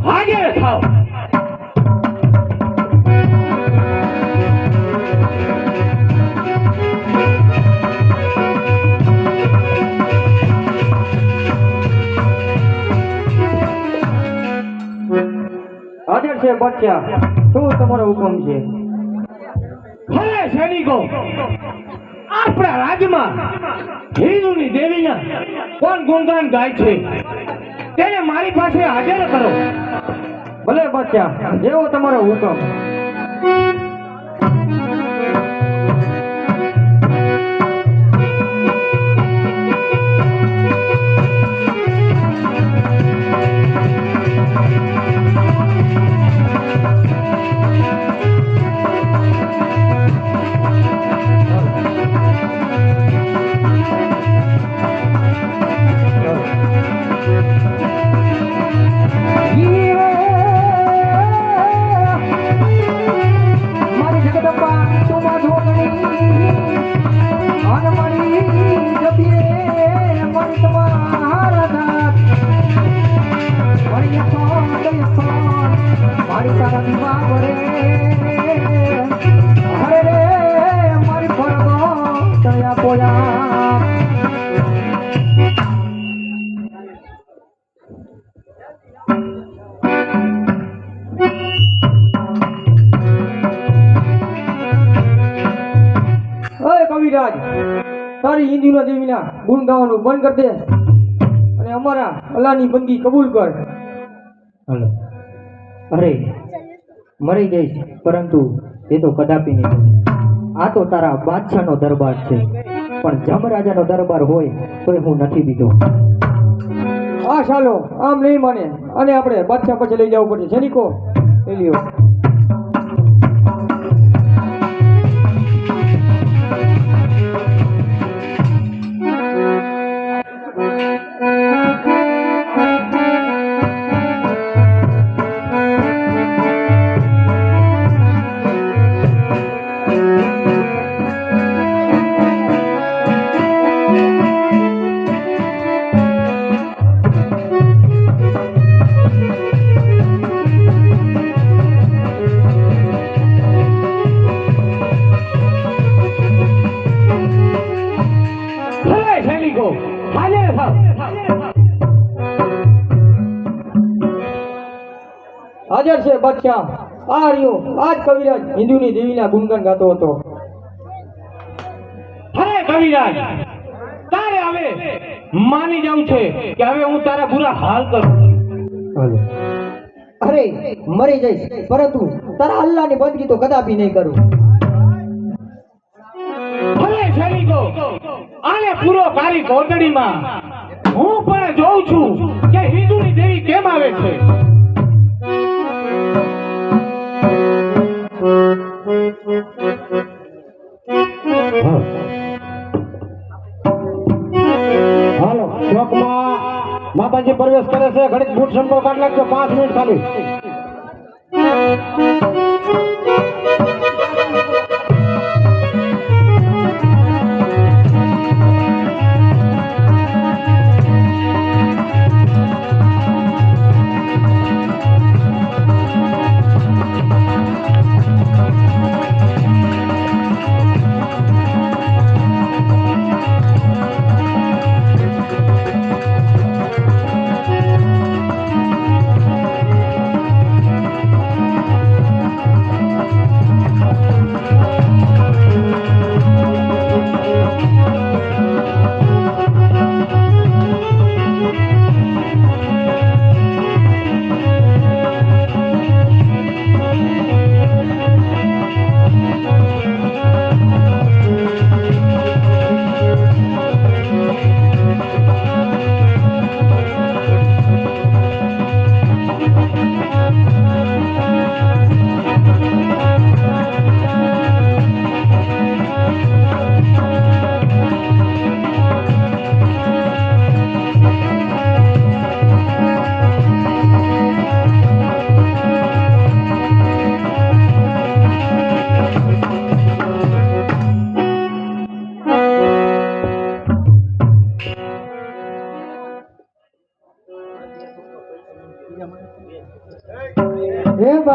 હાજર થાવ. હાજર છે બચ્ચા, શું તમારો હુકમ છે? ભલે સૈનિકો, આપણા રાજ્યમાં હિન્દુની દેવીના કોણ ગુણગાન ગાય છે તેને મારી પાસે હાજર કરો. ભલે બચ્ચા, જેવો તમારો હુકમ. કવિરાજ, તારી હિન્દુના દેવીના ગુણ ગાવાનું બંધ કરી દે અને અમારા અલ્લાહની બંદગી કબૂલ કર. હાલો. અરે મરી જઈશ, પરંતુ એ તો કદાપી નહીં. આ તો તારા બાદશાહનો દરબાર છે, પણ જમરાજાનો દરબાર હોય તોય હું નથી દીધો. આ ચાલો આમ નહીં માને, અને આપણે બાદશાહ પછી લઈ જવું પડશે. સૈનિકો લઈ લ્યો. હાજર છે બાદશાહ. આ રહ્યો આજ કવિરાજ હિન્દુની દેવીના ગુણગાન ગાતો હતો. હરે કવિરાજ, તારે હવે માની જવું છે કે હવે હું તારા બુરા હાલ કરું. હાલો. અરે મરી જઈશ, પરંતુ તારા અલ્લાહની બંદગી તો કદાપી નહીં કરું. ભલે સૈનિકો, આને પૂરો કારી કોટડીમાં હું પણ જોઉં છું કે હિન્દુની દેવી કેમ આવે છે. હાલો, ચોકમાં માતાજી પ્રવેશ કરે છે. ઘડીક બૂટ સંપર્ક કાઢ નાખજો. 5 મિનિટ ખાલી.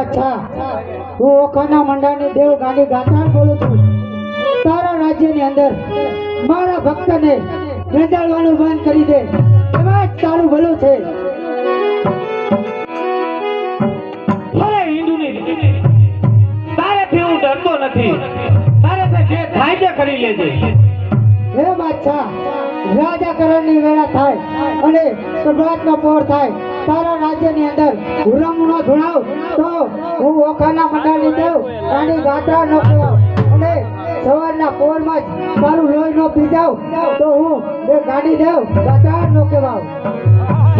બાદશાહ, હું ઓખાના મંડાની દેવ ગાંડી ગાત્રાણ બોલું છું. તારા રાજ્યની અંદર મારા ભક્તને રેંજાડવાનું બંધ કરી દે, એમાં જ તારું ભલું છે. અરે હિન્દુની દેવી, તારેથી હું ડરતો નથી. તારે જે થાય તે કરી લેજે. હે બાદશાહ, રાજાકરણની વેળા થાય અને પ્રભાતનો પહોર થાય, તારા રાજ્યની અંદર હુરમણો ધુણાવ તો હું ઓખાના મંડાની દેવ ગાંડી ગાત્રા ન કહેવાવ, અને સવારના પહોરમાં જ મારું લોહી ન પી જાવ તો હું એ ગાંડી દેવ ગાત્રા ન કહેવાવ.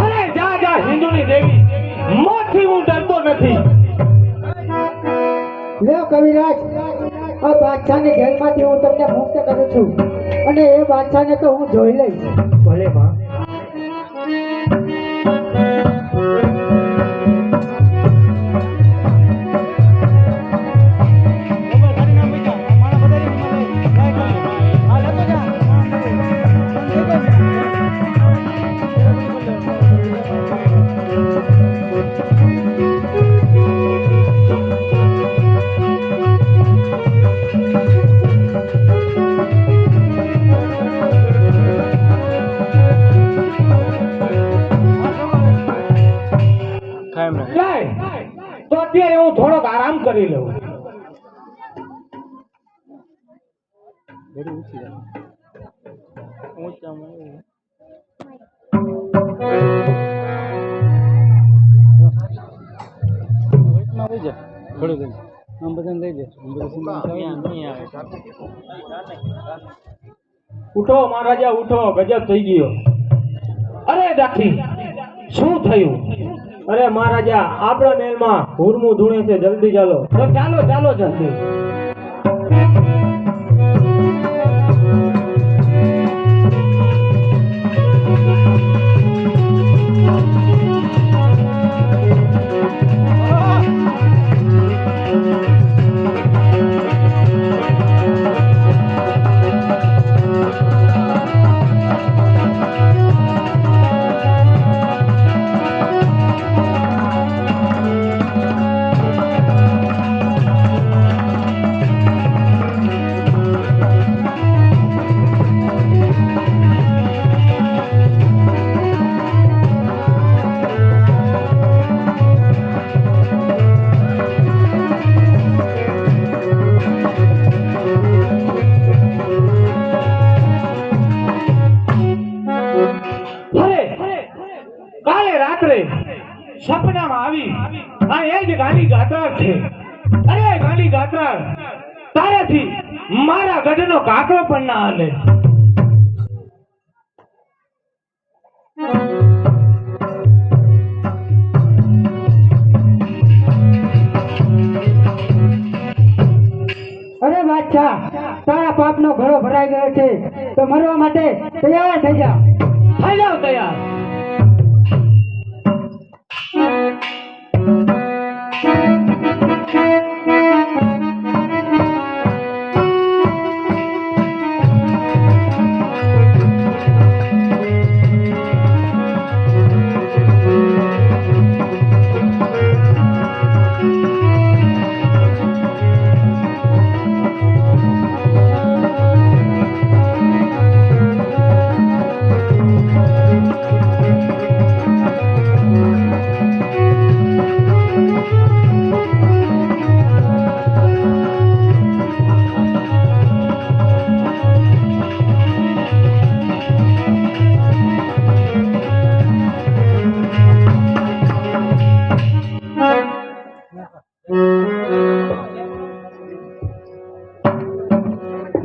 અરે જા જા હિન્દુની દેવી, મોતથી હું ડરતો નથી. લે કવિરાજ, આ બાદશાહની જેલમાંથી હું તમને મુક્ત કરું છું, અને એ બાદશાહને તો હું જોઈ લઈશ. ભલે માં. લાય, તો અત્યારે હું થોડોક આરામ કરી લઉં. ઉઠો મહારાજા ઉઠો, ગજબ થઈ ગયો. અરે દાખી, શું થયું? અરે મહારાજા, આપણા મહેલમાં હુરમું ધૂણે છે, જલ્દી ચાલો. તો ચાલો ચાલો જલ્દી. સપનામાં આવી આ એ જ ગાંડી ગાત્રા છે. અરે ગાંડી ગાત્રા, તારાથી મારા ગઢનો કાકરો પણ ના હાલે. અરે બાદશાહ, તારા પાપનો ઘડો ભરાઈ ગયો છે, તો મરવા માટે તૈયાર થઈ જા. થઈ જાઓ તૈયાર.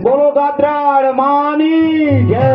બોલો ગાત્રાળ માની જય.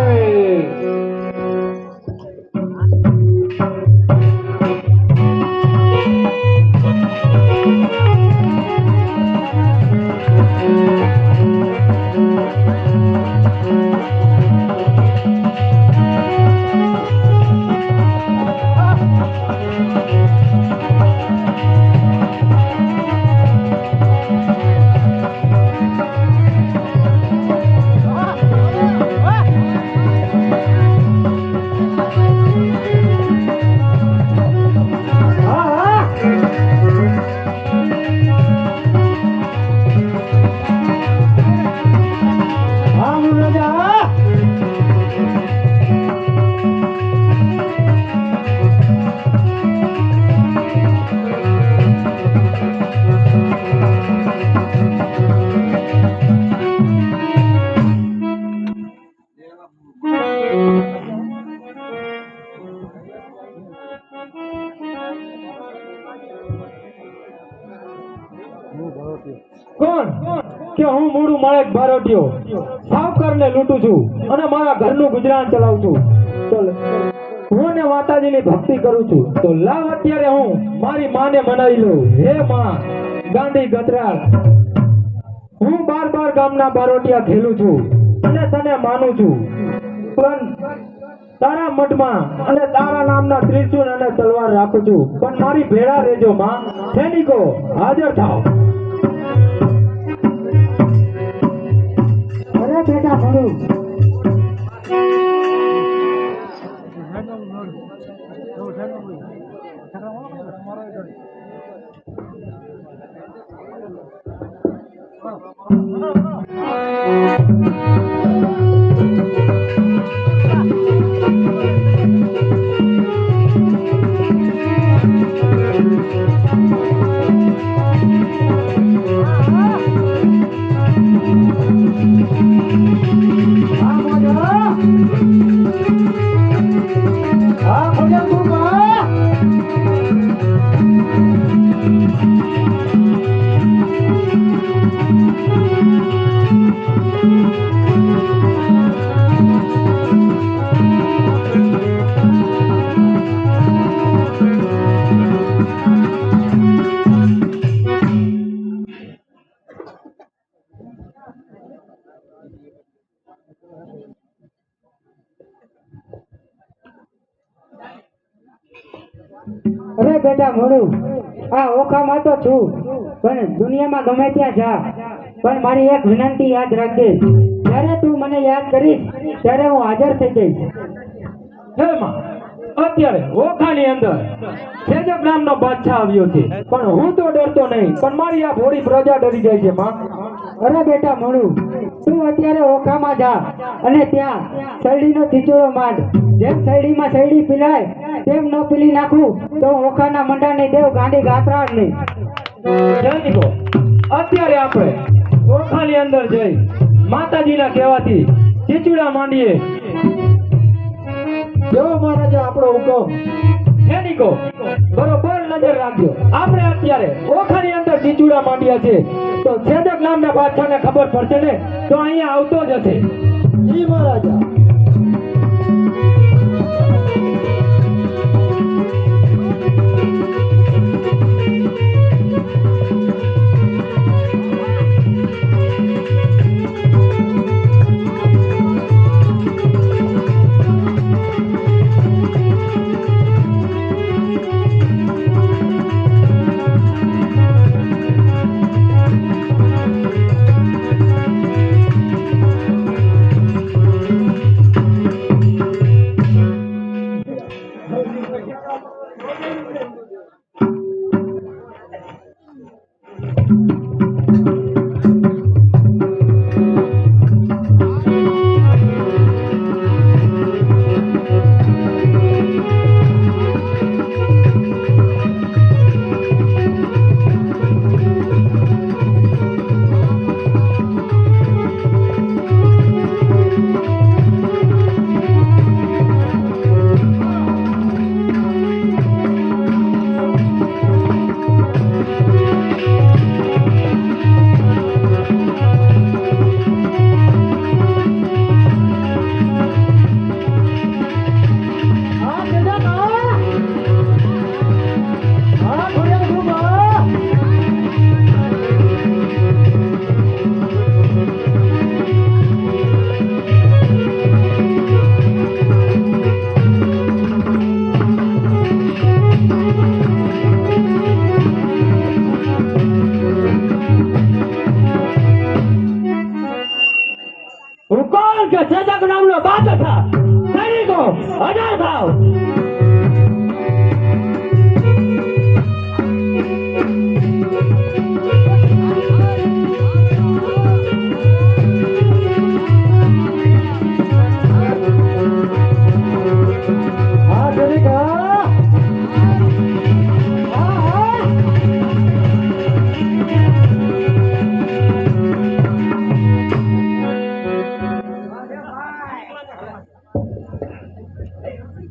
કોણ કે હું મૂળું માળેક બારોટિયો સાવકારને લૂંટું છું અને મારા ઘરનું ગુજરાન ચલાવું છું. તો હું ને માતાજીની ભક્તિ કરું છું. તો લાવ અત્યારે હું મારી માને મનાવી લઉં. હે માં ગાંડી ગતરાળ, હું 12 ગામના બારોટિયા ખેલું છું અને તને માનું છું, પણ તારા મઠમાં અને તારા નામના ત્રિશૂળ અને તલવાર રાખું છું. પણ મારી ભેળા રહેજો માં. સૈનિકો હાજર થાવ. અરે બેટા ભણું અરે બેટા મોડું આ ઓખામાં તો છું, પણ દુનિયામાં ગમે ત્યાં જા, પણ મારી એક વિનંતી યાદ રાખજે. જ્યારે તું મને યાદ કરીશ ત્યારે હું હાજર થઈ જઈશ. હે માં, અત્યારે ઓખાની અંદર સેજક નામનો બાદશાહ આવ્યો છે, પણ હું તો ડરતો નહીં, પણ મારી આ ભોળી પ્રજા ડરી જાય છે માં. અરે બેટા મોડું, તું અત્યારે ઓખામાં જા અને ત્યાં શેરડીનો ચીચોળો માંડ. જેમ શેરડીમાં શેરડી પીલાય તેમ ન પીલી નાખું તો ઓખાના મંડાની દેવ ગાંડી ગાત્રાળ નહીં. સૈનિકો અત્યારે આપણે ઓખાની અંદર જઈ માતાજીના કહેવાથી ચીચુડા માંડીએ. જેવો મહારાજા આપણો હુકમ. સૈનિકો બરોબર નજર રાખજો. આપણે અત્યારે ઓખાની અંદર ચીચુડા માંડ્યા છે, તો સેજક નામના બાદશાહને ખબર પડશે ને તો અહીંયા આવતો જ હશે. જી મહારાજા. કે સેજક નામનો બાદશાહ. સૈનિકો હાજર થાવ.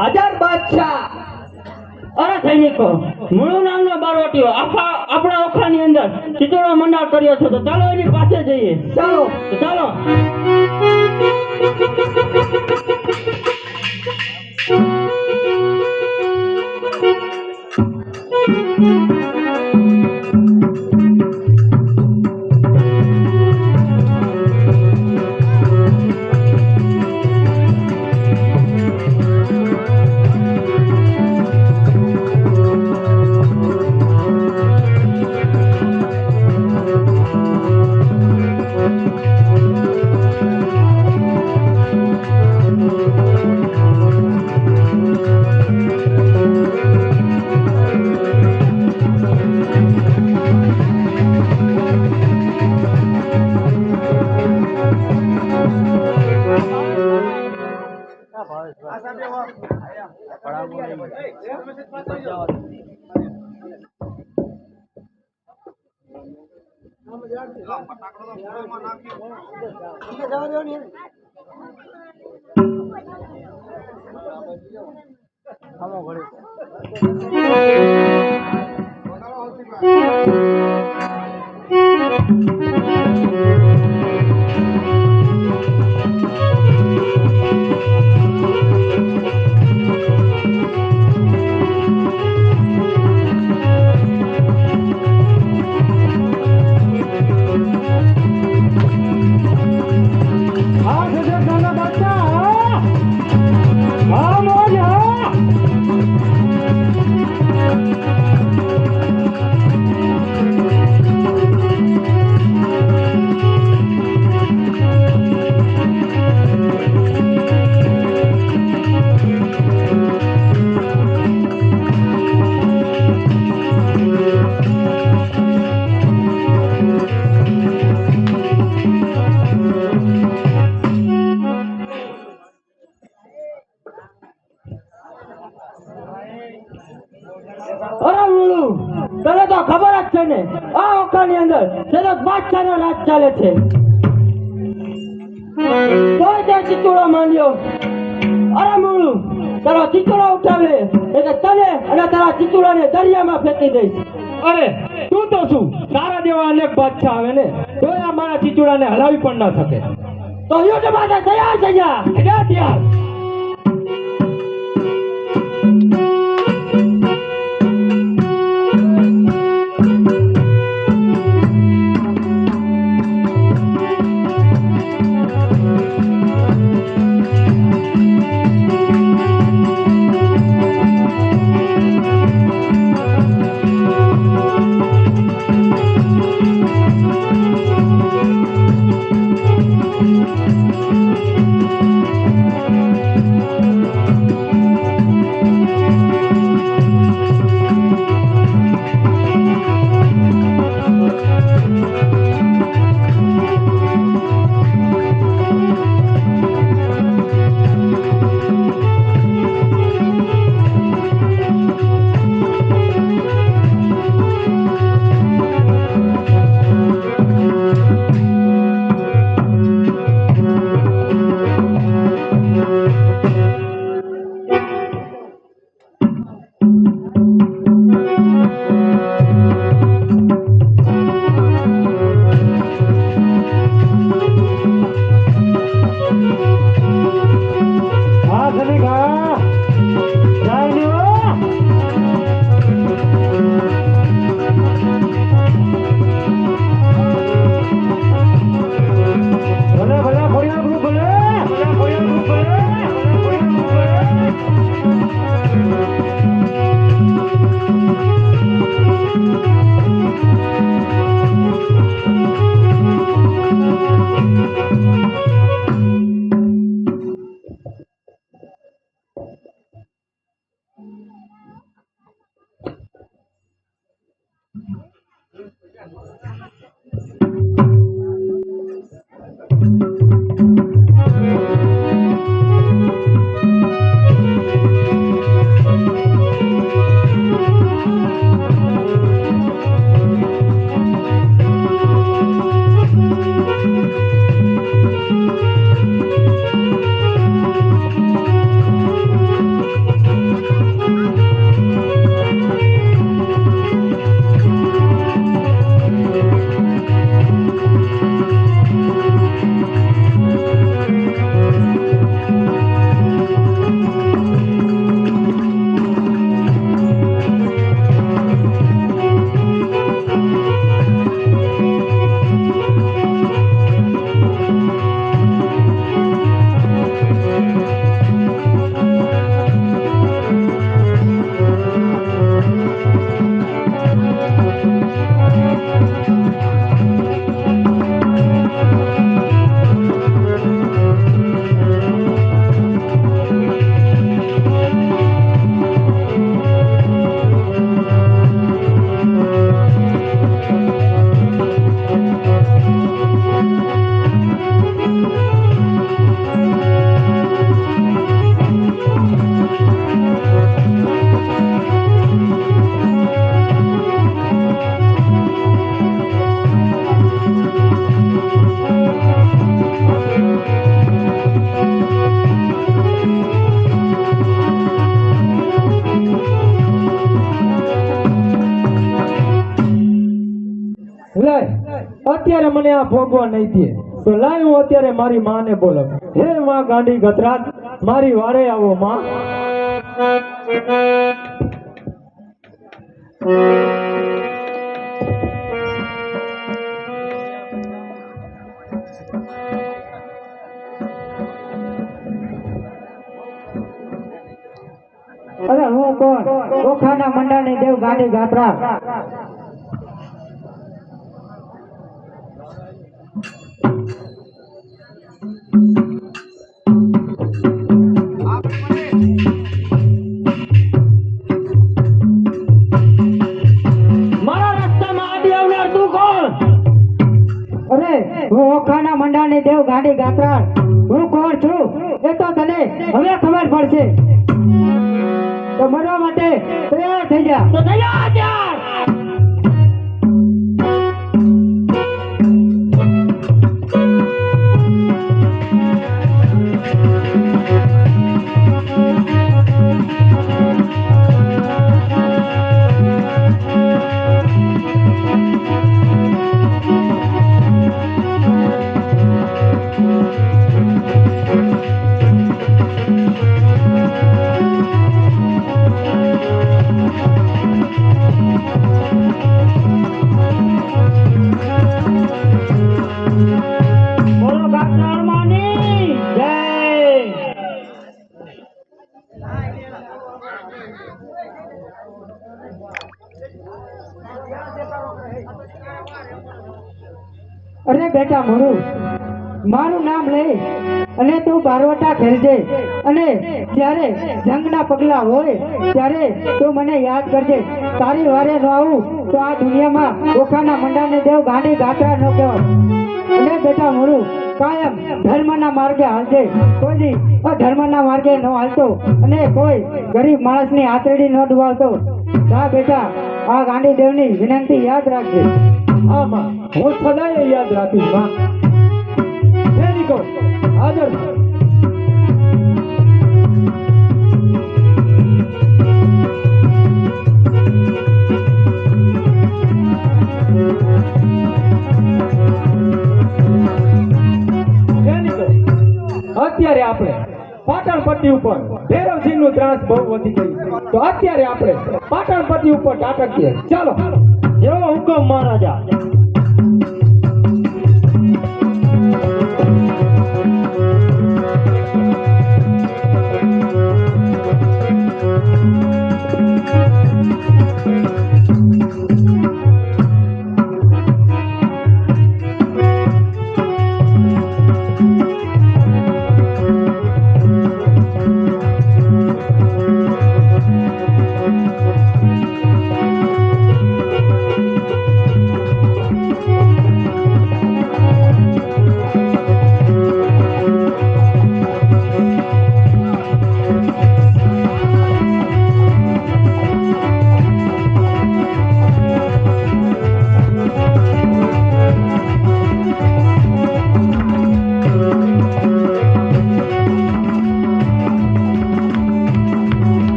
આજાદ બાદશાહ. અરે સૈનિકો, મૂળું નામનો બારોટિયો આપણા ઓખાની અંદર અંદર ચિચોડો મંડાળ કર્યો છે, તો ચાલો એની પાસે જઈએ. ચાલો. તો ચાલો. અરે મુળુ, તને તો ખબર જ છે ને, આ ઓખાની અંદર સતત બાદશાહનો રાજ ચાલે છે. તોય તે ચિચોડો માંડ્યો. અરે મુળુ, તારો ચિચોડો ઉઠાવે એટલે તને અને તારા ચિચોડાને દરિયામાં ફેંકી દઈશ. અરે તું તો શું, તારા જેવા અનેક બાદશાહ આવે ને તોય આ મારા ચીચુડાને હલાવી પણ ના શકે. તો યુદ્ધ માટે તૈયાર થઈ જા. જા ત્યાં. મને આ ભોગવા નહીં દે. તો લાય હું અત્યારે મારી માને બોલાવું. હે માં ગાંડી ગતરાજ, મારી વારે આવો માં. અરે હું કોણ? ઓખાના મંડાની દેવ ગાંડી ગાત્રા. મારા રસ્તામાં આડી આવનાર તું કોણ? અરે હું ઓખાના મંડાની દેવ ગાંડી ગાત્રા. હું કોણ છું એ તો તને હવે ખબર પડશે. તો મરવા માટે તૈયાર થઈ જા. તો તૈયાર યાર. બોલો ગાત્રાળ માની જય. અરે બેટા મોરું, મારું નામ લે અને તું બારવટા ખેલજે. અને જ્યારે જંગના પગલા હોય ત્યારે તું મને યાદ કરજે. તારી વારે ન આવું તો આ દુનિયામાં ઓખાના મંડાને દેવ ગાંડી ગાત્રા ન કહેવાય. અને બેટા મોરું, કાયમ ધર્મના માર્ગે હાલજે. કોઈ દી અધર્મના માર્ગે ન હાલતો અને કોઈ ગરીબ માણસની આતરડી ન ડુબાવતો. જા બેટા, આ ગાંડી દેવની વિનંતી યાદ રાખજે. હા માં, હું સદાય યાદ રાખીશ માં. હે નિકો, હાજર. હે નિકો, અત્યારે આપણે પાટણ પટ્ટી ઉપર ભૈરવસિંહનું ત્રાસ બહુ વધી ગયું. તો અત્યારે આપણે પાટણ પટ્ટી ઉપર ટાટકીએ. ચાલો. જેવો હુકમ મહારાજા.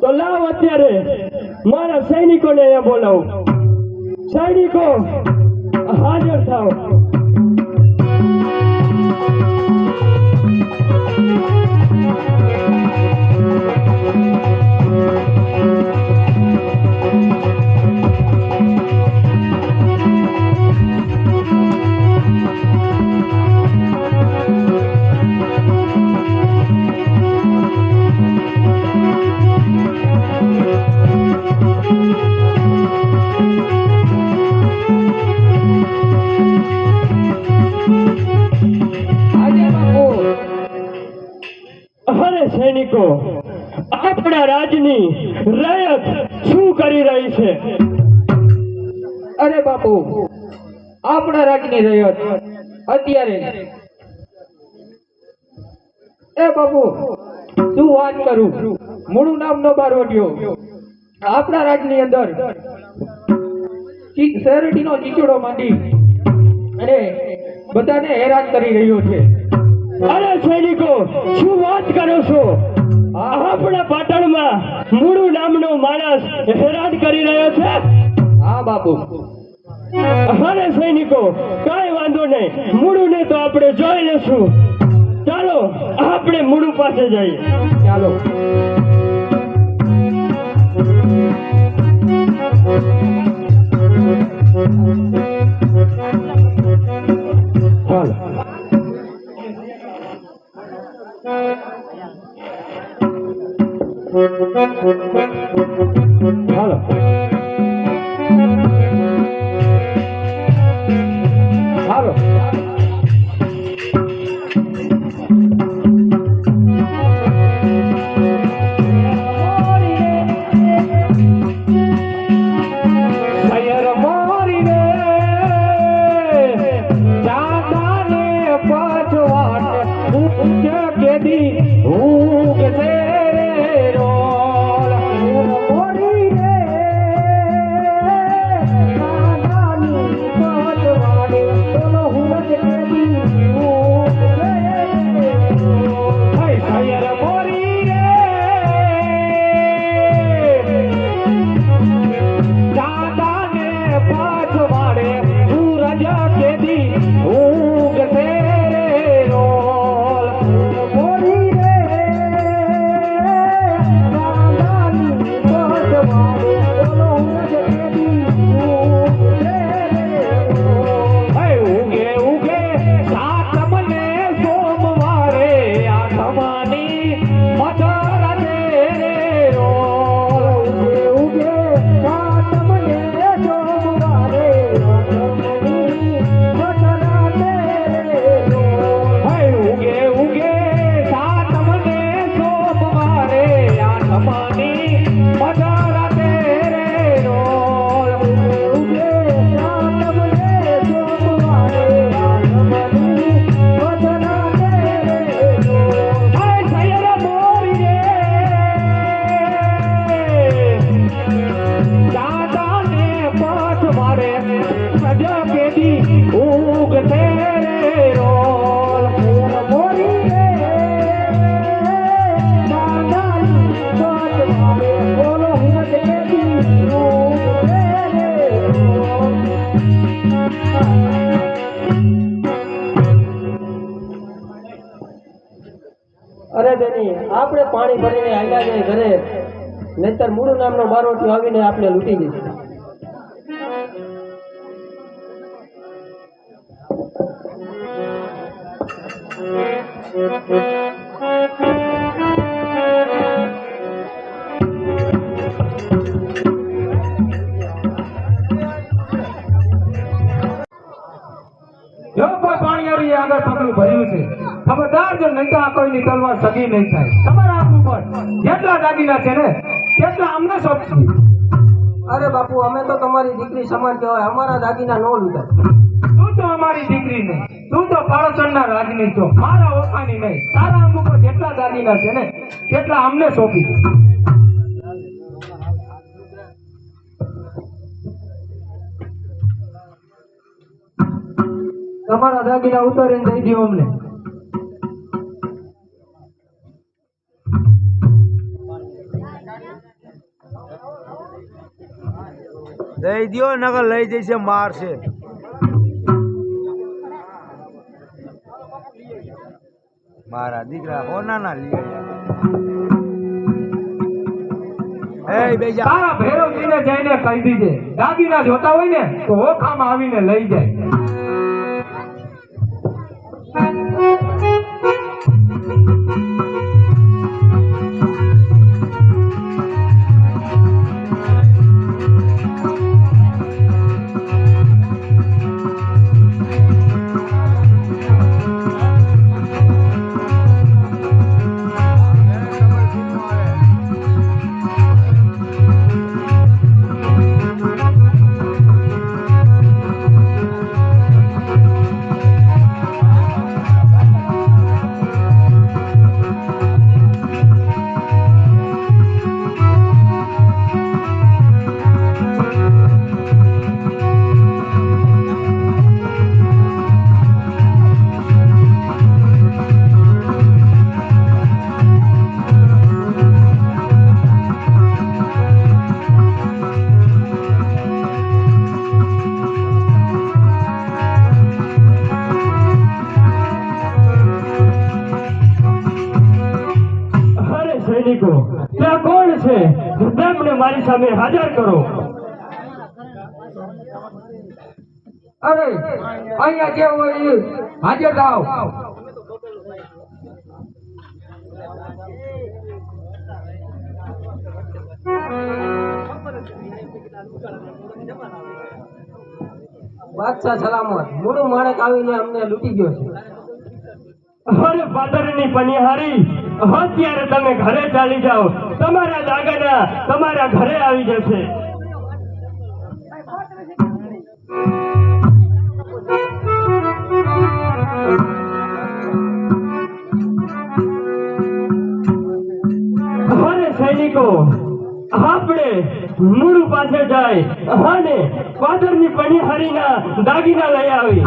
તો લાવ અત્યારે મારા સૈનિકોને અહીંયા બોલાવું. સૈનિકો હાજર થાઓ. સૈનિકો, આપણા રાજની રયત શું કરી રહી છે? અરે બાપુ, આપણા રાજની રયત અત્યારે એ બાપુ શું વાત કરું, મૂળું નામનો બારવટીયો આપણા રાજની અંદર શેરડીનો ચીચડો માંડી અને બધાને હેરાન કરી રહ્યો છે. અરે સૈનિકો, શું વાત કરો છો? આપણા પાટણમાં મૂળુ નામનો માણસ હેરાન કરી રહ્યો છે. હા બાપુ. અરે સૈનિકો, કાંઈ વાંધો નહીં, મૂળુને તો આપણે જોઈ લેશું. ચાલો આપણે મૂળુ પાસે જઈએ. ચાલો. ચાલો. હાલો. હાલો. સૈયર મોરી રે જાદાને પછવાટ ઉચ્ચ કેદી ઊગ છે રે રોલ. મોરી રે જાદાની પછવાટ તોલો ઊગ કેદી ઊગ છે રે રોલ. હે સૈયર મોરી રે જાદાને પછવાડે સૂરજ કેદી ઊગ છે રે રોલ. મોરી રે જાદાની પછવાડે તોલો ઊગ કેદી ઊગ છે રે રોલ. હે ઉગે ઉગે સાતમને સોમવારે આઠમાની મધરાતે રે રોલ. ઉગે ઉગે સાતમને સોમવારે આઠમની મધરાતે રે રોલ. હે ઉગે ઉગે સાતમને સોમવારે આઠમાની મધરાતે રે રોલ. ઉગે ઉગે સાતમને સોમવારે આઠમની મધરાતે રે રોલ. હે સૈયર મોરી રે દાદાને પછવાડે સજ કેદી ઊગ છે રે રોલ. મોરી રે દાદાની પછવાડે બોલો ઊગ કેદી ઊગ છે રે રોલ. અરે બેની, આપણે પાણી ભરીને આવ્યા જાય ઘરે, નહીતર મૂળુ નામનો બારોટિયો આવીને આપણે લૂંટી જશે. જો કોઈ પાણીયારીએ આગળ પગલું ભર્યું છે, ખબરદાર જો નહીં તો આ કોઈની તલવાર સગી નહીં થાય. તમારા હાથ ઉપર જેટલા દાગીના છે ને તેટલા અમને સોંપશું. અરે બાપુ, અમે તો તમારી દીકરી સમાન કહેવાય, અમારા દાગીના નો લૂંટાય. તું તો અમારી દીકરી નહીં, તું તો પાડોશના રાજની છો, મારા ઓળખાની નહીં. તારા આમ ઉપર જેટલા દાગીના છે ને તેટલા અમને સોંપી દે. તમારા દાગીના ઉતારીને દઈ દો અમને. દઈ દ્યો નગર લઈ જશે મારશે. મારા દીકરા હોનાના લઈ બેજા. તારા ભૈરવજીને જઈને કહી દીજે, દાગીના જોતા હોય ને તો ઓખામાં આવીને લઈ જાય. સૈનિકો ત્યાં કોણ છે? તેમને મારી સામે હાજર કરો. અરે અહીંયા જે હોય એ હાજર થાવ. બાદશાહ સલામત. મોટું માણસ આવીને અમને લૂંટી ગયો છે. અરે પાદરની પનિહારી, અત્યારે તમે ઘરે ચાલી જાઓ. તમારા દાગના તમારા ઘરે આવી જશે. અરે સૈનિકો, આપણે મૂળ પાસે જાય અને પાદરની પનિહારીના દાગીના લઈ આવી.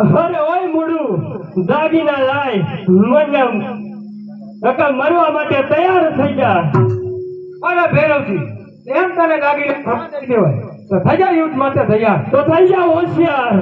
અરે ઓય મૂળું, દાગીના લાય, મને મરવા માટે તૈયાર થઈ જા. અરે ભૈરવજી, એમ તને દાગીના ખબર દેવાય તો થઈ જા યુદ્ધ માટે તૈયાર. તો થઈ જા હોશિયાર.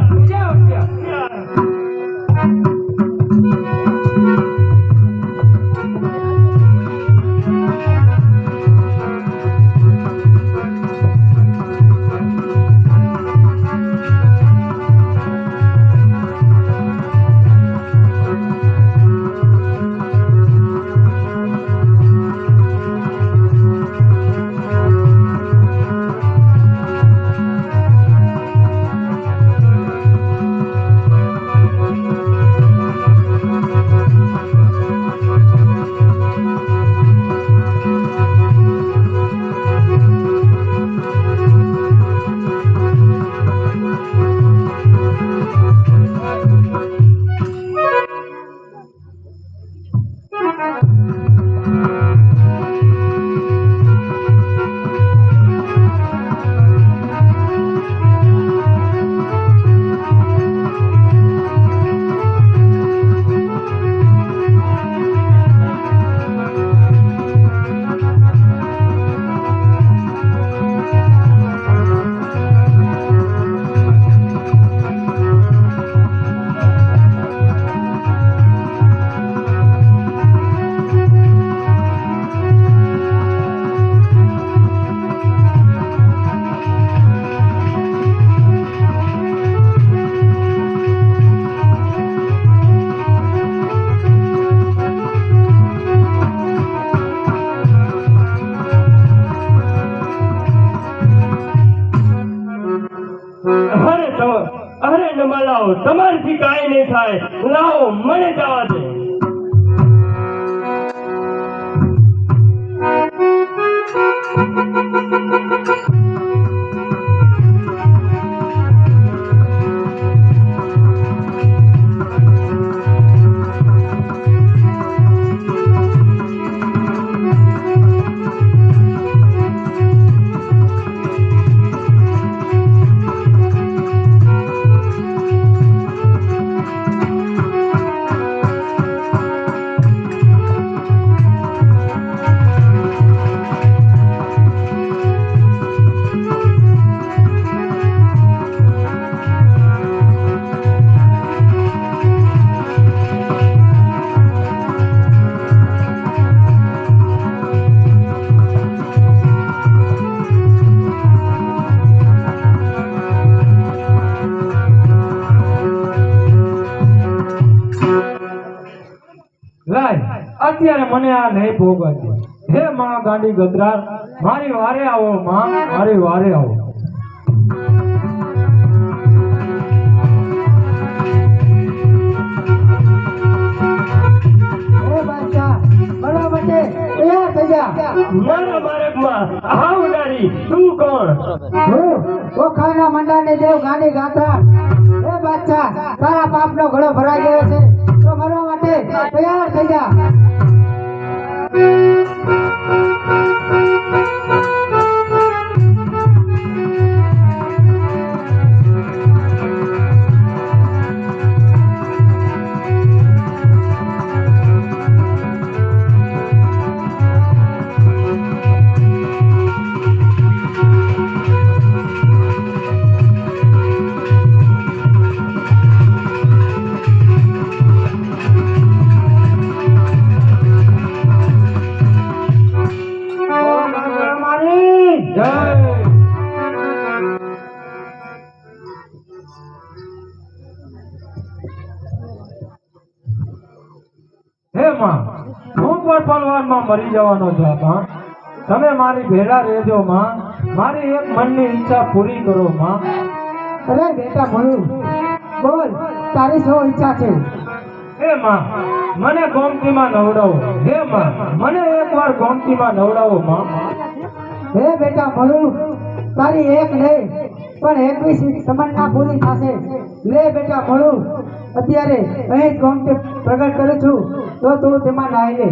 અરે નમા લાવો, તમારથી કાંઈ નહીં થાય. લાવો, મને જવા દે. અત્યારે મને આ નહીં ભોગવતી. હે માં ગાંડી ગદરાર, મારી વારે આવો માં, મારી વારે આવો. હે બાદશાહ મરવા માટે તૈયાર થઈ જા. મારા બાળકમાં આ ઉડાડી તું કોણ? હું ઓખાના મંડાની દેવ ગાંડી ગાત્રા. હે બાદશાહ તારા પાપનો ઘડો ભરાઈ ગયો છે તો મરવા માટે તૈયાર થઈ જા. હે માં, હું પણ પલવાનમાં મરી જવાનો છું માં. તમે મારી ભેળા રહેજો માં. મારી એક મનની ઈચ્છા પૂરી કરો માં. અરે બેટા મનુ બોલ તારી શું ઈચ્છા છે? હે માં, મને ગોમતીમાં નવડાવો. હે માં, મને એકવાર ગોમતીમાં નવડાવો માં. હે બેટા મનુ તારી એક નહીં પણ 21 તમન્ના પૂરી થશે. લે બેટા મનુ અત્યારે અહીં જ ગોમતી પ્રગટ કરું છું તો તું તેમાં નાહી લે.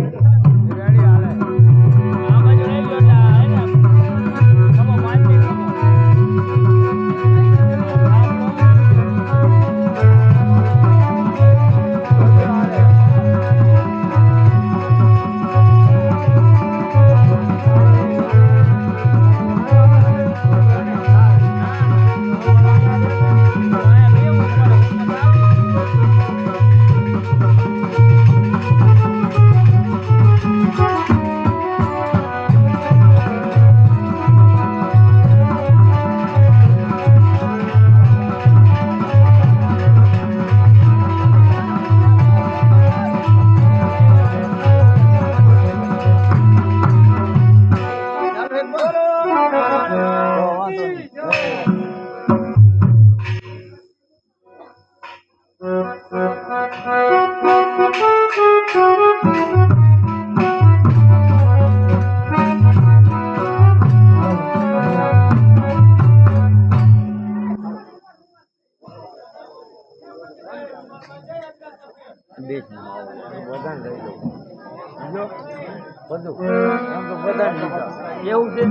એવું છે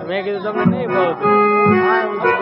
મેં કીધું તમને નહીં ભાવતું.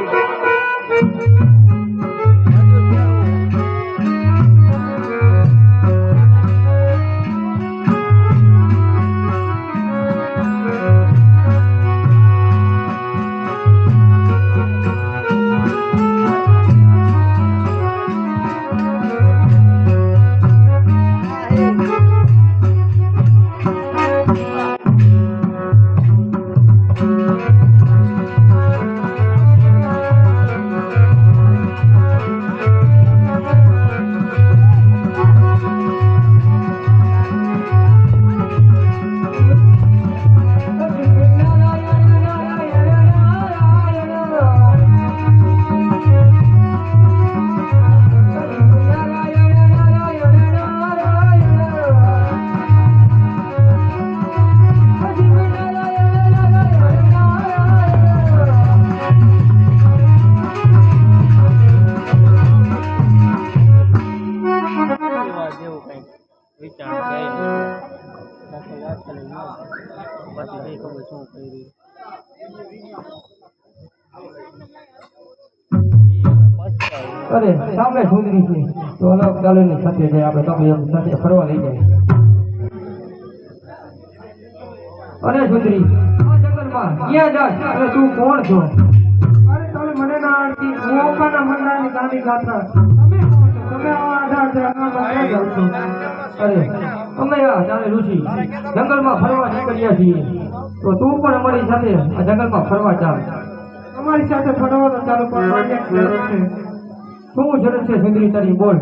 અરે સામે સુંદરી છે તો અલગ ચાલની સાથે જાય આપણે તમે એમ સાથે ફરવા લઈ જાય. અરે સુંદરી આ જંગલમાં ક્યાં જાસ? અરે તું કોણ છો? અરે તમે મને ના આણતી. હું ઓકાના મંડાની ગાંડી ગાત્રા. તમે કોણ છો? તમે આવા આધાર જંગલમાં ક્યાં જાવ છો? અરે અમે આ ચાલે ઋષિ જંગલમાં ફરવા નીકળ્યા છીએ તો તું પણ અમારી સાથે આ જંગલમાં ફરવા ચાલ. અમારી સાથે ફરવાનો ચાલુ પણ શું શરત છે સુંદરી તારી? બોલ.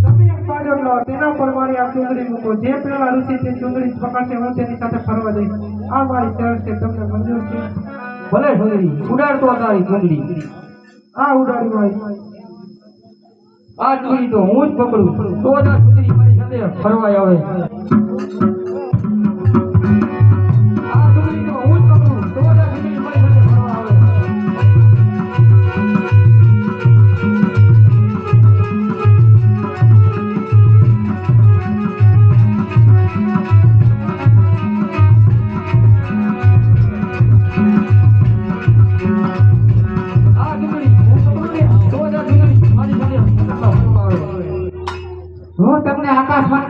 તમે એક બાજુ રોટલો તેના પર મારી આ ચુંદડી મૂકો. જે પેલા ઋષિ તે ચુંદડી પકડશે હું તેની સાથે ફરવા જઈશ. આ મારી શરત છે, તમને મંજૂર છે? ભલે સુંદરી, ઉડાડતો તારી ચુંદડી. આ ઉડાડી મારી. આ ચૂડી તો હું જ પકડું તો જ આ સુંદરી મારી સાથે ફરવા આવે. આ સુંદરી તો હું જ પકડું તો જ આ સુંદરી મારી સાથે ફરવા આવે. હું તમને આકાશમાં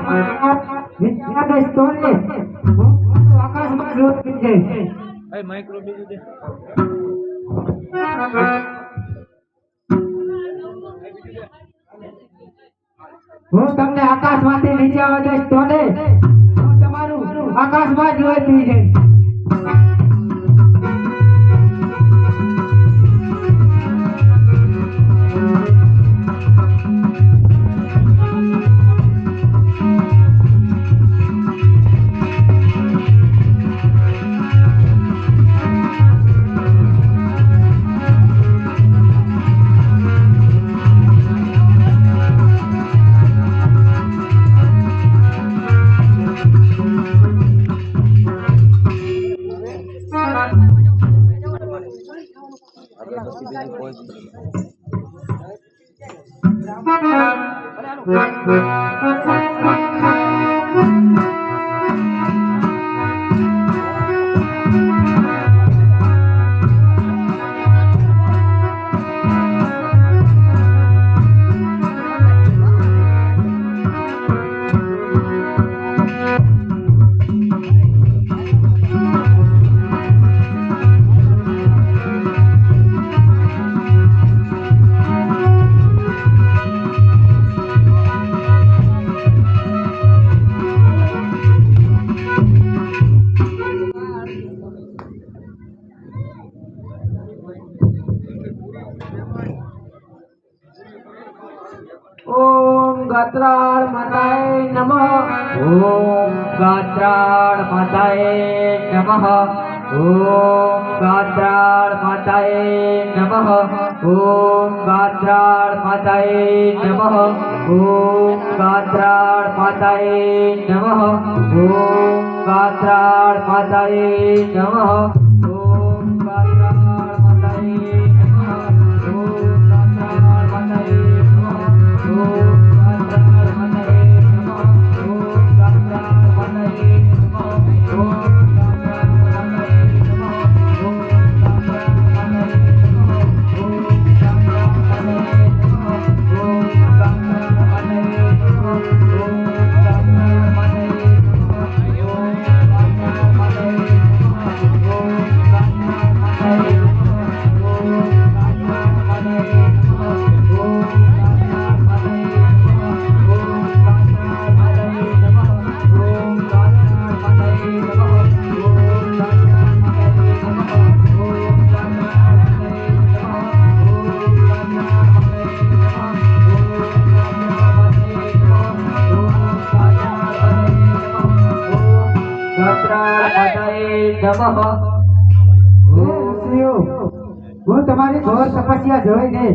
આકાશમાં જોત જઈશ. માઇક્રો બીજું દે. હું તમને આકાશમાંથી નીચે આવવા દઈશ તો ને હું તમારું આકાશમાં જ લોહી પી જઈશ. ઓમ ગાત્રાળ માતાય નમઃ. ઓમ ગાત્રાળ માતાય નમઃ. ઓમ ગાત્રાળ માતાય નમઃ. ઓમ ગાત્રાળ માતાય નમઃ. ઓમ ગાત્રાળ માતાય નમઃ. ઓમ ગાત્રાળ માતાય નમઃ. ઓમ ગાત્રાળ માતાય નમઃ. ઓમ ગાત્રાળ માતાય હું તમારી ઘોર તપસ્યા જોઈને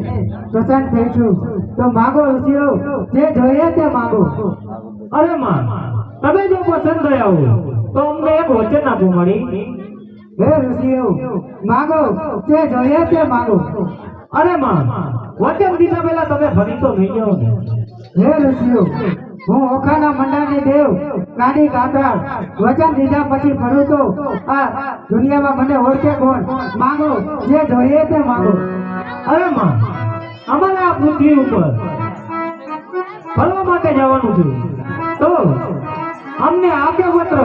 પ્રસન્ન થઈ છું. તો માગો ઋષિઓ, જે જોઈએ તે માગો. અરે માં, તમે જો પસંદ થયા હો તો અમને એક વચન આપો મારી. હે ઋષિઓ, માગો જે જોઈએ તે માગો. અરે માં, વચન દીધા પહેલા તમે ફરી તો નહીં જાઓ ને. હે ઋષિઓ, હું ઓખાના મંડાની દેવ કાની કાતરાળ વચન દીધા પછી ફરું તો આ દુનિયામાં મને ઓળખે કોણ? માગો જે જોઈએ તે માગો. અરે માં, અમારે આ પૃથ્વી ઉપર ફરવા માટે જવાનું છે, તો અમને આજ્ઞાપત્ર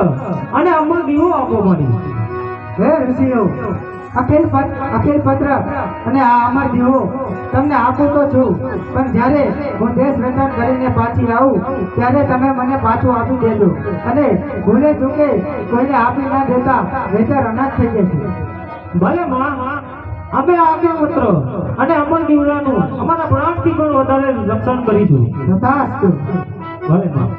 અને અમર દીવો આપો મારી. હે ઋષિઓ, અખિલ પત્ર અને આ અમર દીવો તમને આપું તો છું, પણ જ્યારે હું દેશ રક્ષણ કરીને પાછી આવું ત્યારે તમે મને પાછું આપી દેજો. અને ભૂલે ચૂકે કોઈને આપી ના દેતા નહીંતર અનાથ થઈ જશે. ભલે માં, અમે આજ્ઞાપત્ર અને અમર દીવડાનું અમારા પ્રાણથી પણ વધારે રક્ષણ કરીશું. તથાસ્તુ. ભલે માં.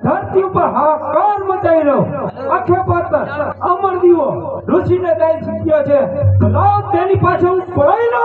ધરતી ઉપર હાહાકાર મચાયેલો આખે પાત્ર અમર દીવો ઋષિને દઈ શક્ય છે. લાવ તેની પાછળ હું પડાઈ લો.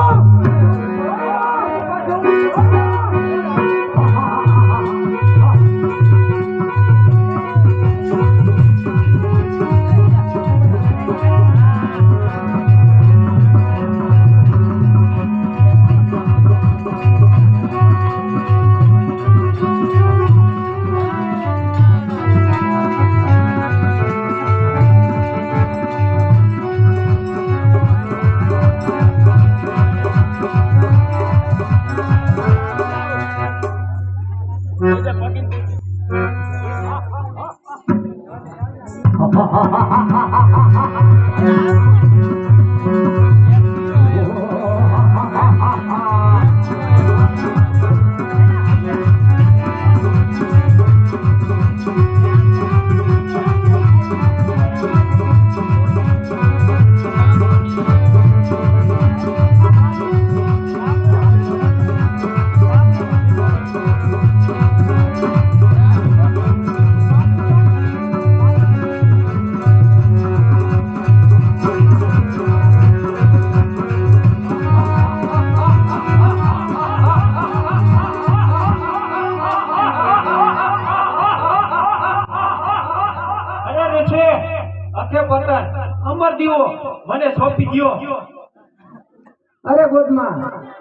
અમર દીવો મને સોંપી દ્યો. અરે ગોદમાં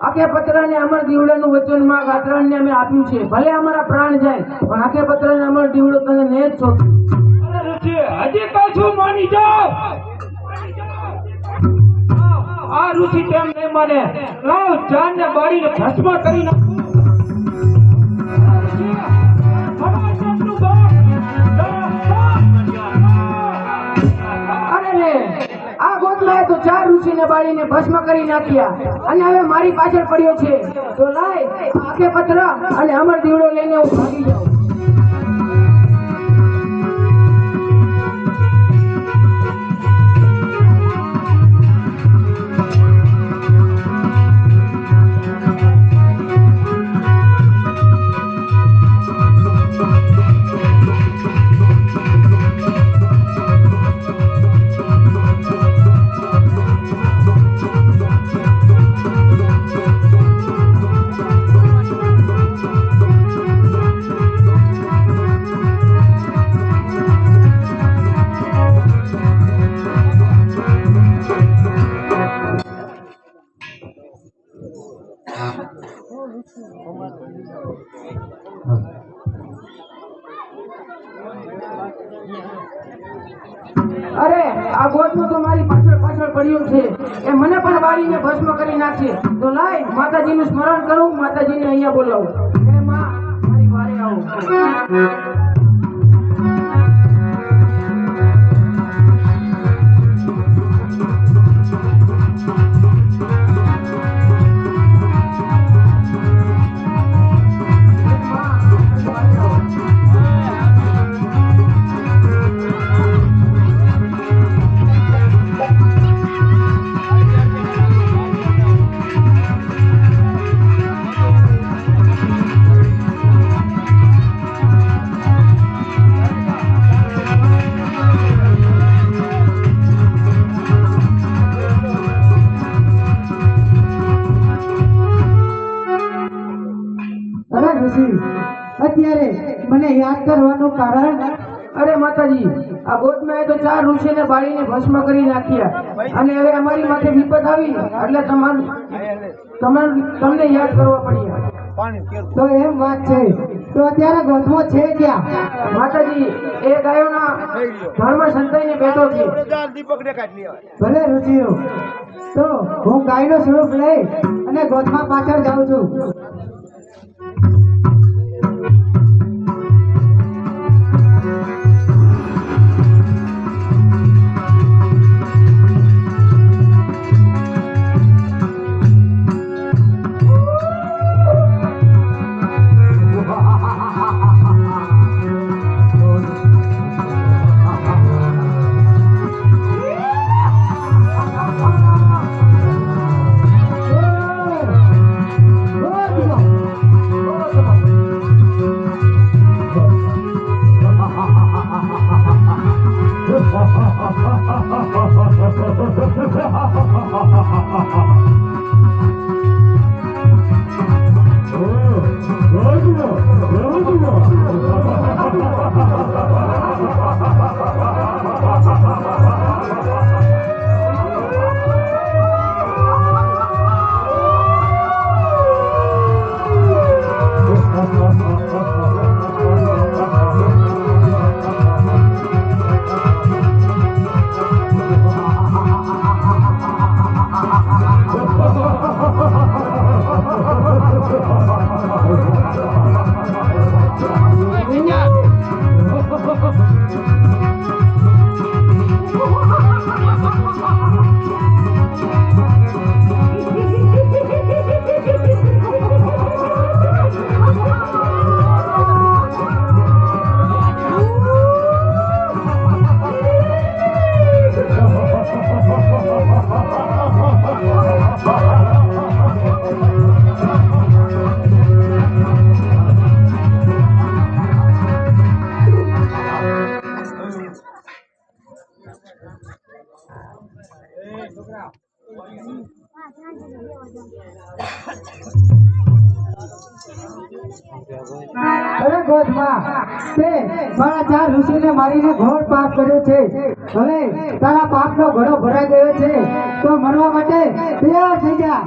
આખે પત્રને અમર દીવડાનું વચન માં ગાત્રાને અમે આપ્યું છે. ભલે અમારા પ્રાણ જાય પણ આખે પત્રને અમર દીવડો તને ને જ સોંપ્યું. અરે ઋષિ હજી પાછું માની જાઓ. આ ઋષિ તેમ નહીં માને. લાવ જાનને બાળીને ભસ્મ કરી નાખો. આ ગોદલાએ તો 4 ઋષિને બાળીને ભસ્મ કરી નાખ્યા અને હવે મારી પાછળ પડ્યો છે. તો લાય આખે પત્ર અને અમર દીવડો લઈને હું ભાગી જાઉં. અરે આ ગોતનું તો મારી પાછળ પાછળ પડ્યું છે, એ મને પણ વાળીને ભસ્મ કરી નાખશે. તો લાય માતાજીનું સ્મરણ કરું, માતાજીને અહીંયા બોલાવું. હે માં, મારી વારે આવો. અત્યારે મને યાદ કરવાનું કારણ? અરે માતાજી, આ ગોતમાં તો 4 ઋષિને બાળીને ભસ્મ કરી નાખ્યા, અને હવે અમારી માથે વિપત આવી એટલે તમને યાદ કરવા પડ્યા. તો એમ વાત છે, તો અત્યારે ગોતમો છે ક્યાં? માતાજી, એ ગાયોના ધર્મ સંતાઈને બેઠો છે. ભલે ઋષિઓ, તો હું ગાયનો સ્વરૂપ લઈ અને ગોતમા પાછળ જાઉં છું. અરે ગોધમાં, તે મારા 4 ઋષિને મારીને ઘોર પાપ કર્યો છે. હવે તારા પાપનો ઘડો ભરાઈ ગયો છે, તો મરવા માટે તૈયાર થઈ જા.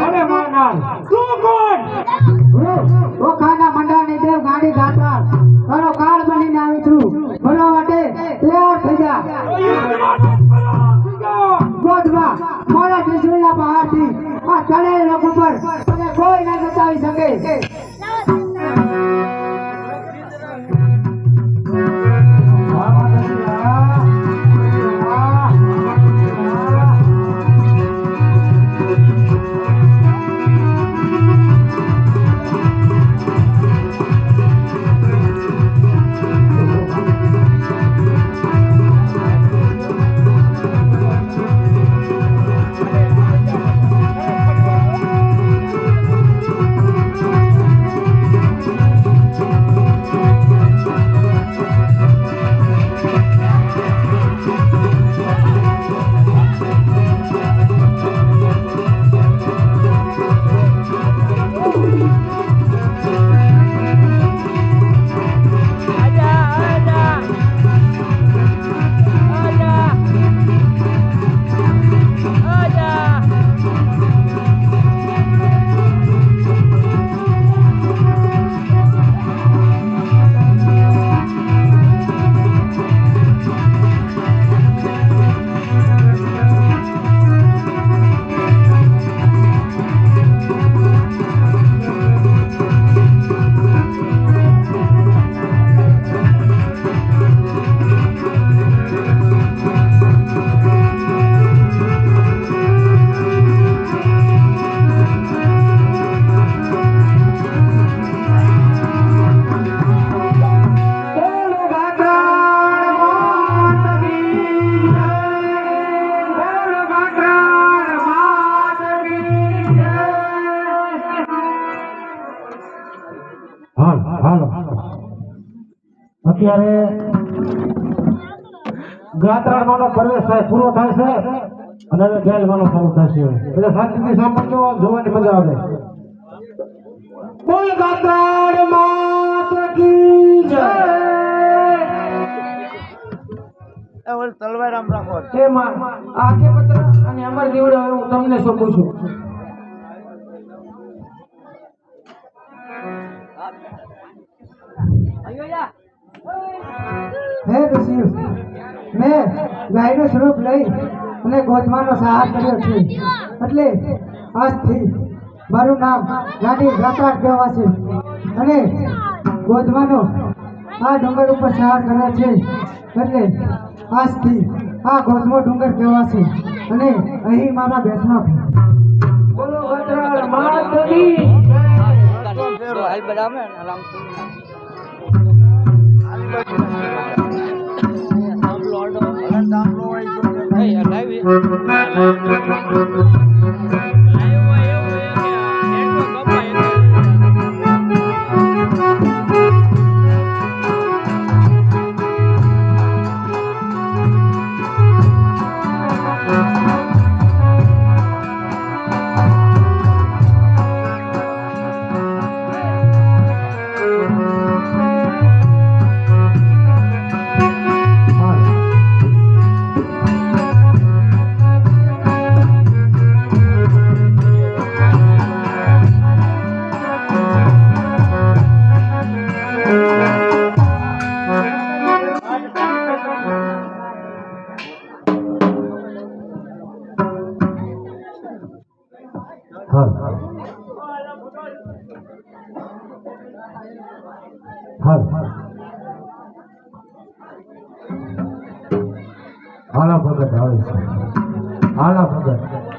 અરે માનાલ, તું કોણ? હું ઓખાના મંડાની દેવ ગાડી ગાતા તારો કાળ બનીને આવી છું. મરવા માટે તૈયાર થઈ જા. ગોધમાં, મારા ત્રિશુલના પહાડથી આ ચડેલ લોક ઉપર તને કોઈ ના બચાવી શકે. અત્યારે ગાત્રાળમાંનો પ્રવેશ થાય પૂરો થાય છે અને હવે ગેલમાંનો શરૂ થશે એટલે શાંતિથી સાંભળજો જોવાની મજા આવે બોલ ગાત્રાળ માત કી જય તલવાર આમ રાખો હે માં આ કે પત્ર અને અમર દીવડો હવે હું તમને સોંપું છું. હે ઋષિ મેં ગાયનું સ્વરૂપ લઈ અને ગોધમાનો સહાર કર્યો છે એટલે આજથી મારું નામ ગાંધી ગાત્રાળ કહેવાશે અને ગોધમાનો આ ડુંગર ઉપર સહાર કર્યો છે એટલે આજથી આ ગોધમો ડુંગર કહેવાશે અને અહીં મારા બેસણો બોલો ગાત્રાળ માત કી હાલા ભગત આવે છે હાલા ભગત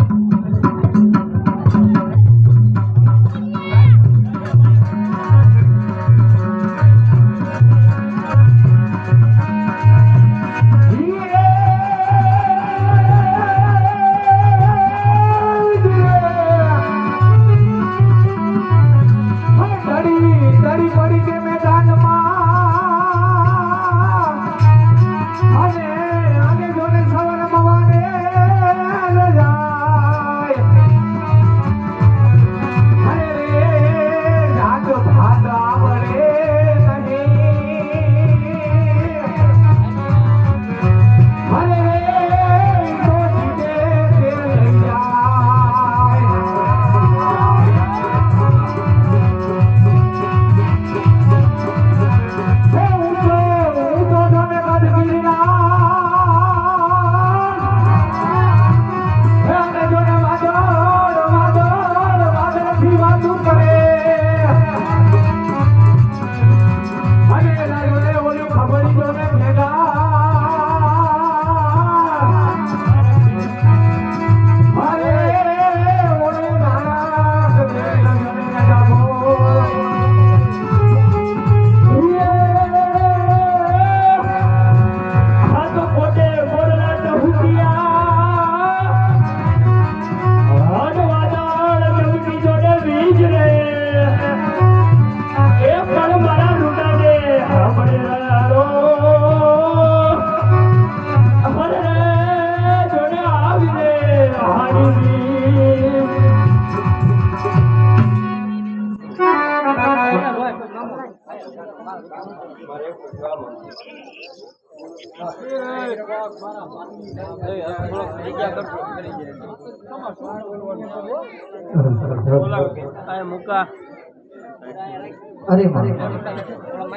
અરે માં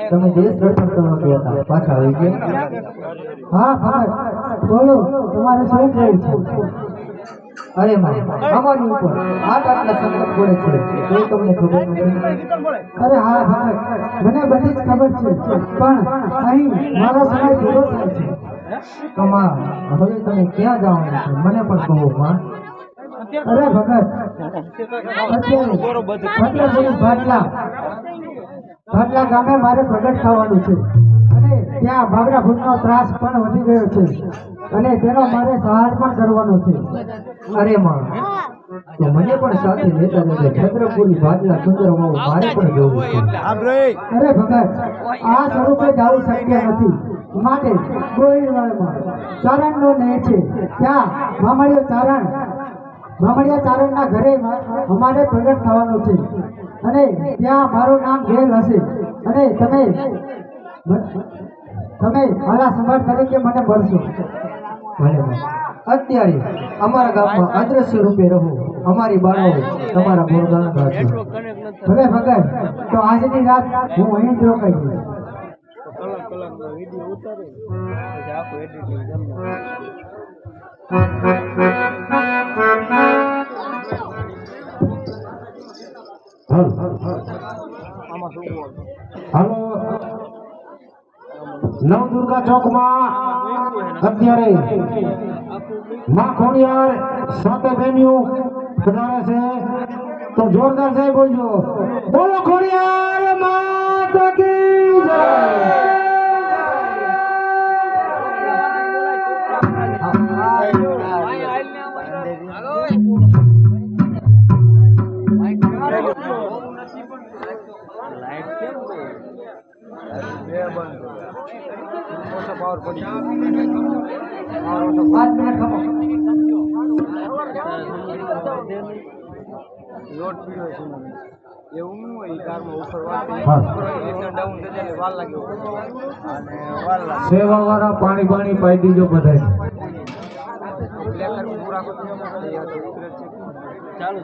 તમે દેશ દર્શન કરવા ગયા હતા પાછા આવી ગયા હા ભગત બોલો તમારે શું કહેવું છે અરે માં અમારી ઉપર આટલા સંકટ પડે છે તો તમને ખબર નથી અરે હા ભગત મને બધી જ ખબર છે પણ અહીં મારા સમય પૂરો થાય છે તો માં હવે તમે ક્યાં જવાના છો મને પણ કહો માં અરે ભગત અત્યારે ભાટલા ગામે મારે પ્રગટ થવાનું છે અને ત્યાં ભાગરા ભૂતનો ત્રાસ પણ વધી ગયો છે અને તેનો મારે સહાર પણ કરવાનો છે અરે માં તો મને પણ સાથે લેતા જજો. છત્રપુરની બાજલા સુંદરમાઓ મારે પણ જોવું છે. અરે ભગત આ સ્વરૂપે જવું શક્ય નથી, માટે ગોહિલવાડમાં ચારણનો નેહ છે, ત્યાં મામડિયા ચારણના ઘરે અમારે પ્રગટ થવાનું છે અને ત્યાં મારું નામ ઘેલ હશે અને તમે મારા સંભાળ તરીકે મને મળશો. ભલે ભલે. અત્યારે અમારા ગામમાં અદ્રશ્ય રૂપે રહો. અમારી બાળાઓ તમારા ગુણગાન ગાશે. ભલે ભગત, તો આજની રાત હું અહીં જ રોકાઈ જઈશ. હાલો નવદુર્ગા ચોકમાં અત્યારે માં ખોડિયાર સાથે બહેન્યું પધારે છે, તો જોરદાર સાહેબ બોલજો, બોલો ખોડિયાર માતા કી જય. સેવા વાળા પાણી પાઈ દીજો બધાય. ચાલુ